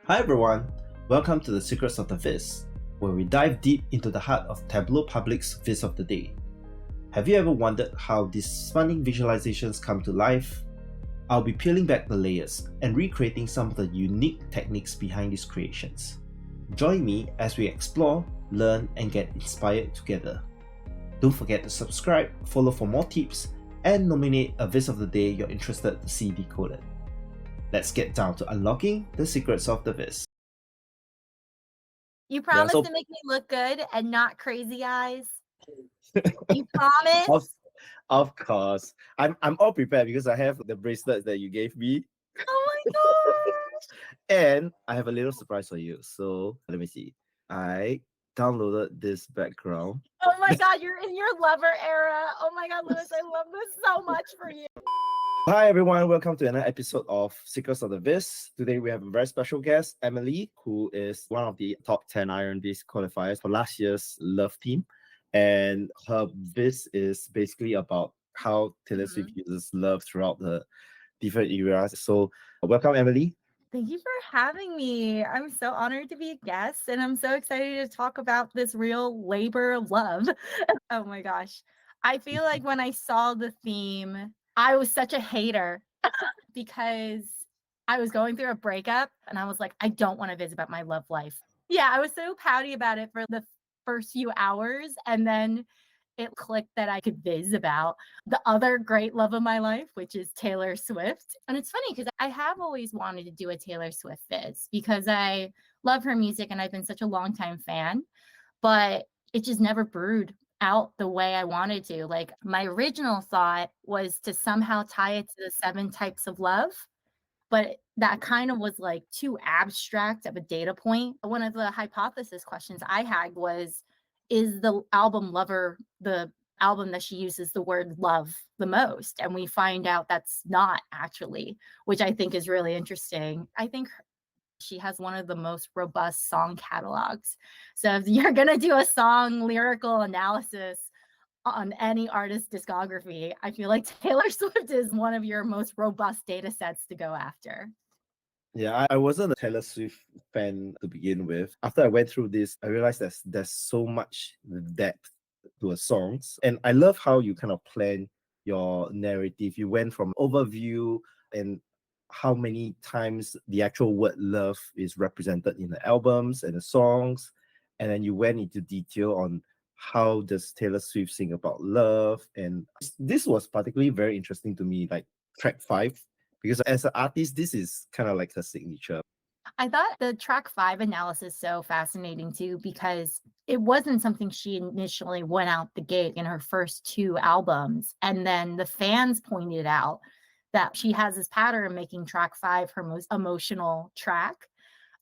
Hi everyone, welcome to the Secrets of the Viz, where we dive deep into the heart of Tableau Public's Viz of the Day. Have you ever wondered how these stunning visualizations come to life? I'll be peeling back the layers and recreating some of the unique techniques behind these creations. Join me as we explore, learn, and get inspired together. Don't forget to subscribe, follow for more tips, and nominate a Viz of the Day you're interested to see decoded. Let's get down to unlocking the secrets of the Viz. You promise to make me look good and not crazy eyes? You promise? Of course. I'm all prepared because I have the bracelets that you gave me. Oh my gosh! And I have a little surprise for you. So let me see. I downloaded this background. Oh my god, you're in your lover era. Oh my god, Louis, I love this so much for you. Hi everyone, welcome to another episode of Secrets of the Viz. Today we have a very special guest, Emily, who is one of the top 10 Iron Viz qualifiers for last year's Love team. And her Viz is basically about how Taylor Swift uses love throughout the different eras. So welcome, Emily. Thank you for having me. I'm so honored to be a guest, and I'm so excited to talk about this real labor of love. Oh my gosh. I feel like when I saw the theme, I was such a hater because I was going through a breakup and I was like, I don't want to visit about my love life. Yeah, I was so pouty about it for the first few hours, and then it clicked that I could viz about the other great love of my life, which is Taylor Swift. And it's funny because I have always wanted to do a Taylor Swift viz because I love her music and I've been such a longtime fan, but it just never brewed out the way I wanted to. Like, my original thought was to somehow tie it to the 7 types of love, but that kind of was like too abstract of a data point. One of the hypothesis questions I had was, is the album Lover the album that she uses the word love the most? And we find out that's not actually, which I think is really interesting. I think she has one of the most robust song catalogs. So if you're going to do a song lyrical analysis on any artist's discography, I feel like Taylor Swift is one of your most robust data sets to go after. Yeah, I wasn't a Taylor Swift fan to begin with. After I went through this, I realized there's so much depth to her songs. And I love how you kind of plan your narrative. You went from overview and how many times the actual word love is represented in the albums and the songs. And then you went into detail on how does Taylor Swift sing about love. And this was particularly very interesting to me, like track 5, because as an artist, this is kind of like her signature. I thought the track 5 analysis so fascinating too, because it wasn't something she initially went out the gate in her first 2 albums. And then the fans pointed out that she has this pattern making track 5 her most emotional track.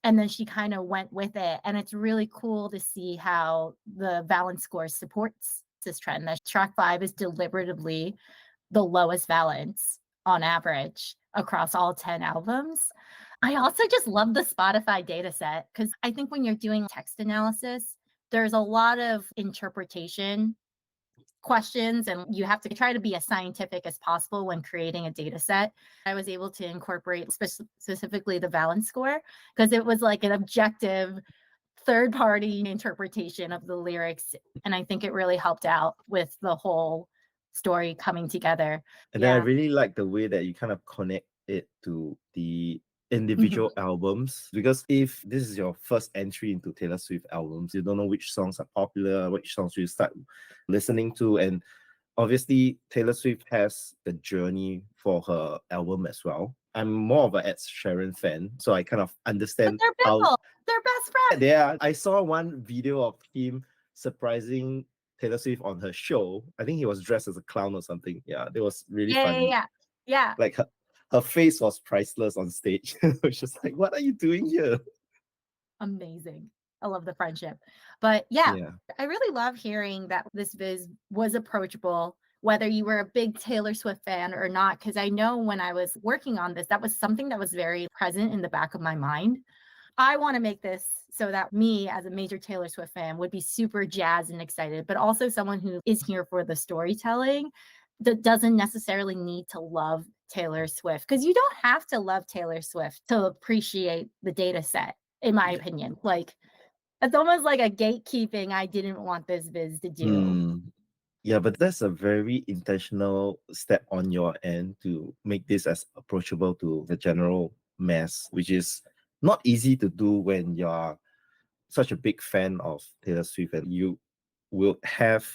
And then she kind of went with it. And it's really cool to see how the Valence score supports this trend. That track 5 is deliberately the lowest Valence on average across all 10 albums. I also just love the Spotify data set because I think when you're doing text analysis, there's a lot of interpretation questions and you have to try to be as scientific as possible when creating a data set. I was able to incorporate specifically the Valence score because it was like an objective third-party interpretation of the lyrics, and I think it really helped out with the whole story coming together. And then I really like the way that you kind of connect it to the individual albums, because if this is your first entry into Taylor Swift albums, you don't know which songs are popular, which songs you start listening to. And obviously Taylor Swift has the journey for her album as well. I'm more of an Ed Sheeran fan, so I kind of understand how they're best friends. Yeah, I saw one video of him surprising Taylor Swift on her show. I think he was dressed as a clown or something. Yeah, it was really funny. Yeah. Like her face was priceless on stage. It was just like, what are you doing here? Amazing. I love the friendship. But yeah, I really love hearing that this viz was approachable, whether you were a big Taylor Swift fan or not, because I know when I was working on this, that was something that was very present in the back of my mind. I want to make this so that me as a major Taylor Swift fan would be super jazzed and excited, but also someone who is here for the storytelling that doesn't necessarily need to love Taylor Swift, because you don't have to love Taylor Swift to appreciate the data set, in my opinion. Like, it's almost like a gatekeeping I didn't want this viz to do. Yeah, but that's a very intentional step on your end to make this as approachable to the general mass, which is not easy to do when you're such a big fan of Taylor Swift and you will have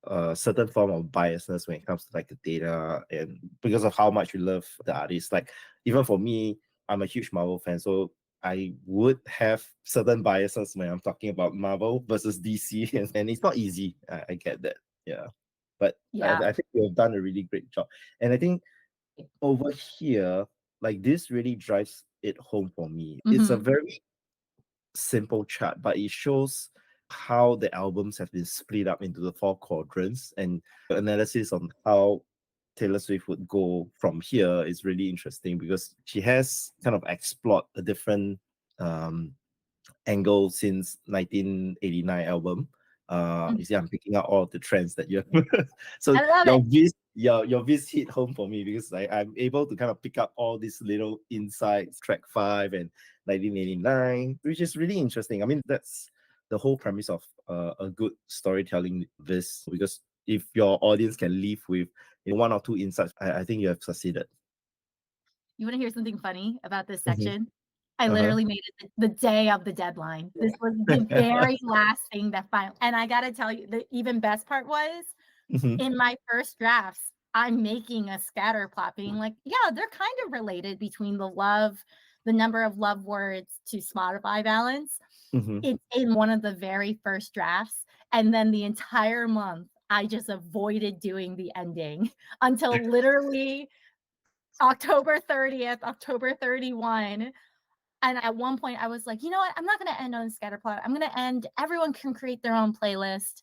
a certain form of biasness when it comes to like the data and because of how much you love the artist. Like even for me, I'm a huge Marvel fan, so I would have certain biases when I'm talking about Marvel versus DC, and it's not easy. I get that. Yeah. But Yeah. I think you have done a really great job. And I think over here, like this really drives it home for me. It's a very simple chart, but it shows how the albums have been split up into the 4 quadrants, and the analysis on how Taylor Swift would go from here is really interesting because she has kind of explored a different angle since 1989 album. You see, I'm picking out all of the trends that you have. So I love your it. vis, your vis hit home for me because I'm able to kind of pick up all these little insights, track 5 and 1989, which is really interesting. I mean, that's the whole premise of a good storytelling vis, because if your audience can leave with 1 or 2 insights, I think you have succeeded. You want to hear something funny about this Mhm. section? I Uh-huh. literally made it the day of the deadline. This was the very last thing that finally, and I got to tell you, the even best part was Mhm. in my first drafts, I'm making a scatter plot being like, yeah, they're kind of related between the number of love words to Spotify balance. Mhm. It's in one of the very first drafts. And then the entire month, I just avoided doing the ending until literally October 30th, October 31. And at one point I was like, you know what? I'm not going to end on a scatter plot. I'm going to end. Everyone can create their own playlist.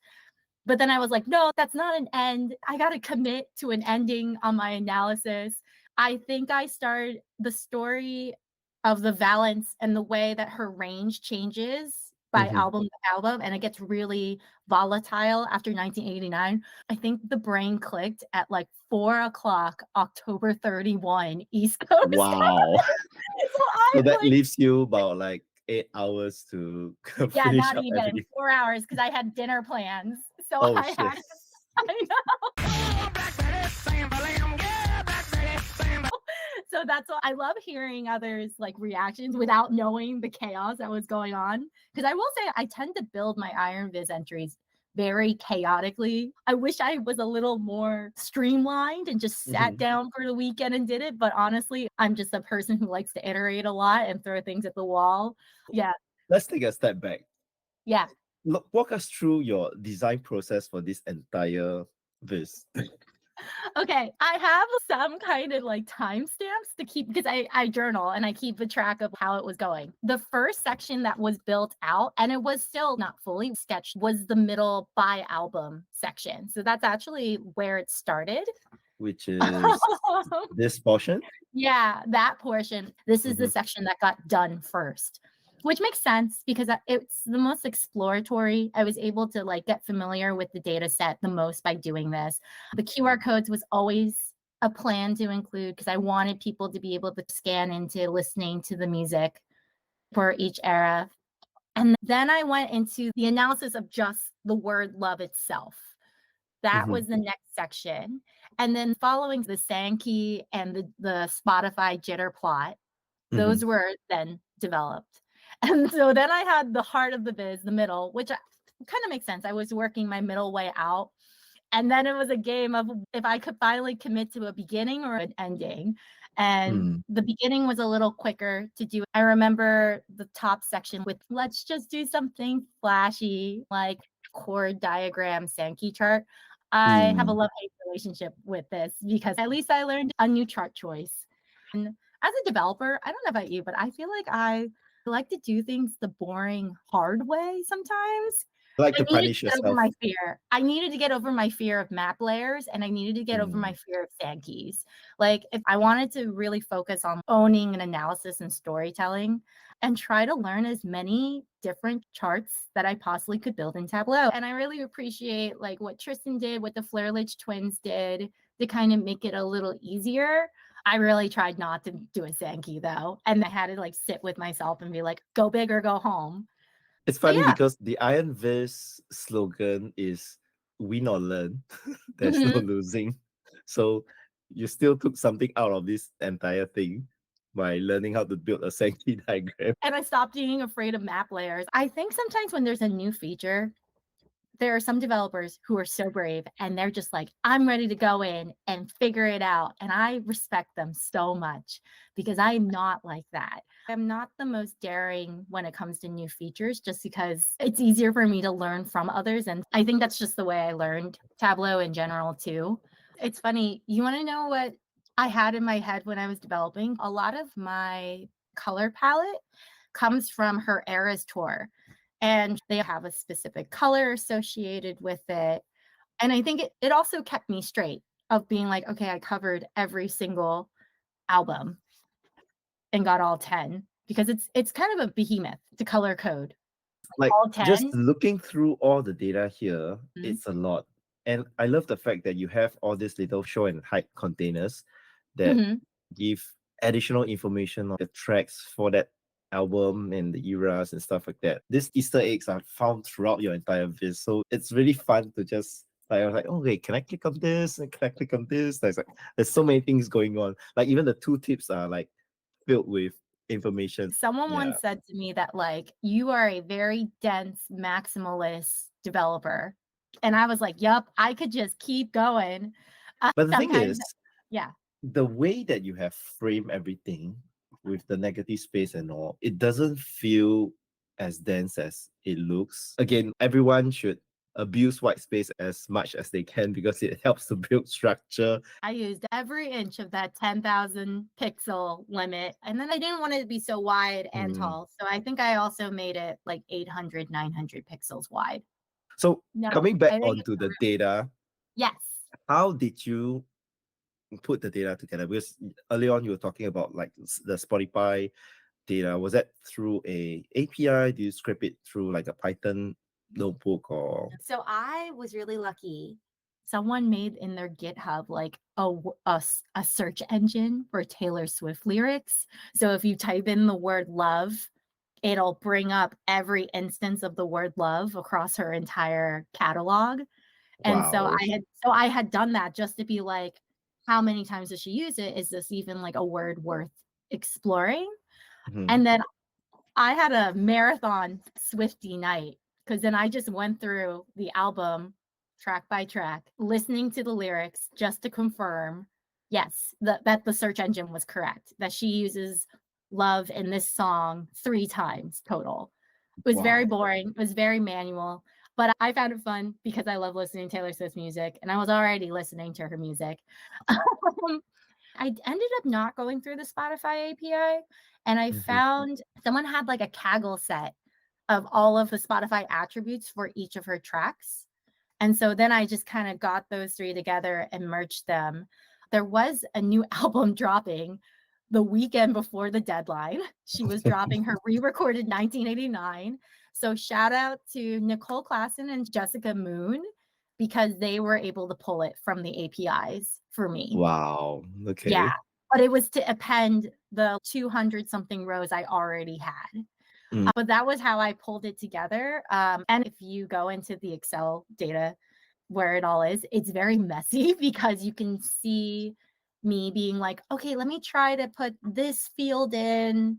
But then I was like, no, that's not an end. I got to commit to an ending on my analysis. I think I started the story of the Valence and the way that her range changes by Mhm. album to album, and it gets really volatile after 1989. I think the brain clicked at like 4 o'clock, October 31, East Coast. Wow. So So I'm that like, leaves you about like 8 hours to yeah, finish not up even everything. 4 hours because I had dinner plans. So Oh I shit. had, I so that's why I love hearing others like reactions without knowing the chaos that was going on. Because I will say I tend to build my Iron Viz entries very chaotically. I wish I was a little more streamlined and just sat Mhm. down for the weekend and did it. But honestly, I'm just a person who likes to iterate a lot and throw things at the wall. Yeah. Let's take a step back. Yeah. Look, walk us through your design process for this entire viz. Okay, I have some kind of like timestamps to keep because I journal and I keep a track of how it was going. The first section that was built out, and it was still not fully sketched, was the middle by album section. So that's actually where it started. Which is this portion. Yeah, that portion. This is the Mhm. section that got done first, which makes sense because it's the most exploratory. I was able to like get familiar with the data set the most by doing this. The QR codes was always a plan to include because I wanted people to be able to scan into listening to the music for each era. And then I went into the analysis of just the word love itself. That Mhm. was the next section. And then following the Sankey and the Spotify jitter plot, those Mhm. were then developed. And so then I had the heart of the biz, the middle, which kind of makes sense. I was working my middle way out. And then it was a game of if I could finally commit to a beginning or an ending. And Mm. the beginning was a little quicker to do. I remember the top section with let's just do something flashy, like chord diagram Sankey chart. I have a Mm. love-hate relationship with this because at least I learned a new chart choice. And as a developer, I don't know about you, but I feel like I like to do things the boring, hard way sometimes. I like I to needed to punish get over yourself. my fear. I needed to get over my fear of map layers and I needed to get over my Mm. fear of sand keys. Like if I wanted to really focus on owning an analysis and storytelling and try to learn as many different charts that I possibly could build in Tableau. And I really appreciate like what Tristan did, what the Flair Litch twins did to kind of make it a little easier. I really tried not to do a Sankey though. And I had to like sit with myself and be like, go big or go home. It's But funny yeah. because the Iron Viz slogan is win or learn. There's no Mhm. losing. So you still took something out of this entire thing by learning how to build a Sankey diagram. And I stopped being afraid of map layers. I think sometimes when there's a new feature, there are some developers who are so brave and they're just like, I'm ready to go in and figure it out. And I respect them so much because I'm not like that. I'm not the most daring when it comes to new features just because it's easier for me to learn from others. And I think that's just the way I learned Tableau in general, too. It's funny. You want to know what I had in my head when I was developing? A lot of my color palette comes from her Eras tour, and they have a specific color associated with it. And I think it also kept me straight of being like, okay, I covered every single album and got all 10 because it's kind of a behemoth to color code Like all just 10. looking through all the data here, Mhm. it's a lot. And I love the fact that you have all these little show and hide containers that Mhm. give additional information on the tracks for that album and the eras and stuff like that. These Easter eggs are found throughout your entire viz. So it's really fun to just like, I was like, okay, can I click on this? And can I click on this? There's so many things going on. Like even the two tips are like filled with information. Someone Yeah. once said to me that like you are a very dense maximalist developer. And I was like, yup, I could just keep going. But the thing Sometimes, is, yeah. the way that you have framed everything with the negative space and all, it doesn't feel as dense as it looks. Again, everyone should abuse white space as much as they can because it helps to build structure. I used every inch of that 10,000 pixel limit. And then I didn't want it to be so wide and tall. So I think I also made it like 800, 900 pixels wide. So No, coming back I think onto the data, yes. how did you put the data together? Because early on you were talking about like the Spotify data. Was that through a API? Do you script it through like a Python notebook or? So I was really lucky. Someone made in their GitHub like a search engine for Taylor Swift lyrics. So if you type in the word love, it'll bring up every instance of the word love across her entire catalog. And Wow. so I had done that just to be like, how many times does she use it? Is this even like a word worth exploring? Mhm. And then I had a marathon Swiftie night because then I just went through the album track by track, listening to the lyrics just to confirm, yes, that the search engine was correct, that she uses love in this song 3 times total. It was very Wow. boring. It was very manual, but I found it fun because I love listening to Taylor Swift music and I was already listening to her music. I ended up not going through the Spotify API, and I Mhm. found someone had like a Kaggle set of all of the Spotify attributes for each of her tracks. And so then I just kind of got those three together and merged them. There was a new album dropping the weekend before the deadline. She was dropping her re-recorded 1989. So shout out to Nicole Klassen and Jessica Moon because they were able to pull it from the APIs for me. Wow. Yeah, Okay. but it was to append the 200 something rows I already had. Mm. But that was how I pulled it together. And if you go into the Excel data where it all is, it's very messy because you can see me being like, okay, let me try to put this field in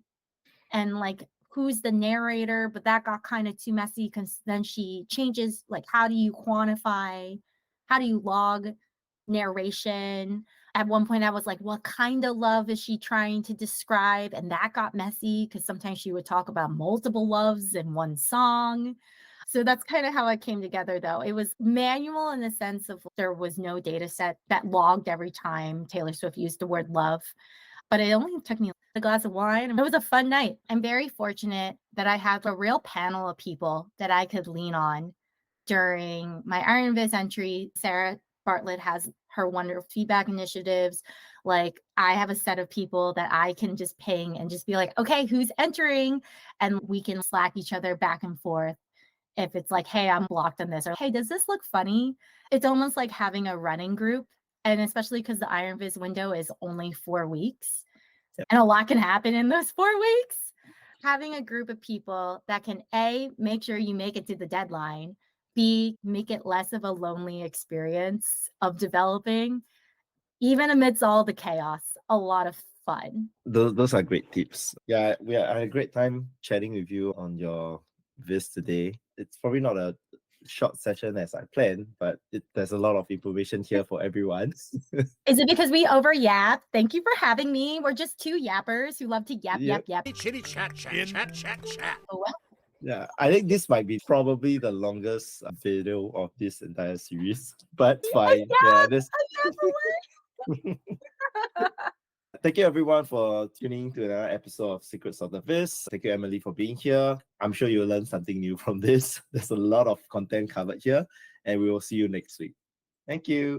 and like who's the narrator, but that got kind of too messy because then she changes like how do you quantify, how do you log narration. At one point I was like, what kind of love is she trying to describe? And that got messy because sometimes she would talk about multiple loves in one song. So that's kind of how it came together, though. It was manual in the sense of there was no data set that logged every time Taylor Swift used the word love, but it only took me a glass of wine. It was a fun night. I'm very fortunate that I had a real panel of people that I could lean on during my Iron Viz entry. Sarah Bartlett has her wonderful feedback initiatives. Like I have a set of people that I can just ping and just be like, okay, who's entering? And we can Slack each other back and forth. If it's like, hey, I'm blocked on this, or hey, does this look funny? It's almost like having a running group And especially because the Iron Viz window is only 4 weeks, Yep. and a lot can happen in those 4 weeks. Having a group of people that can A, make sure you make it to the deadline, B, make it less of a lonely experience of developing, even amidst all the chaos, a lot of fun. Those are great tips. Yeah, I had a great time chatting with you on your Viz today. It's probably not a short session as I planned, but there's a lot of information here for everyone. Is it because we over yap? Thank you for having me. We're just two yappers who love to yap, Yep. yap, yap. Chitty chat, chat, chat, chat, chat. Oh, well. Yeah, I think this might be probably the longest video of this entire series, but fine. Yeah, this. Thank you everyone for tuning to another episode of Secrets of the Viz. Thank you, Emily, for being here. I'm sure you'll learn something new from this. There's a lot of content covered here, and we will see you next week. Thank you.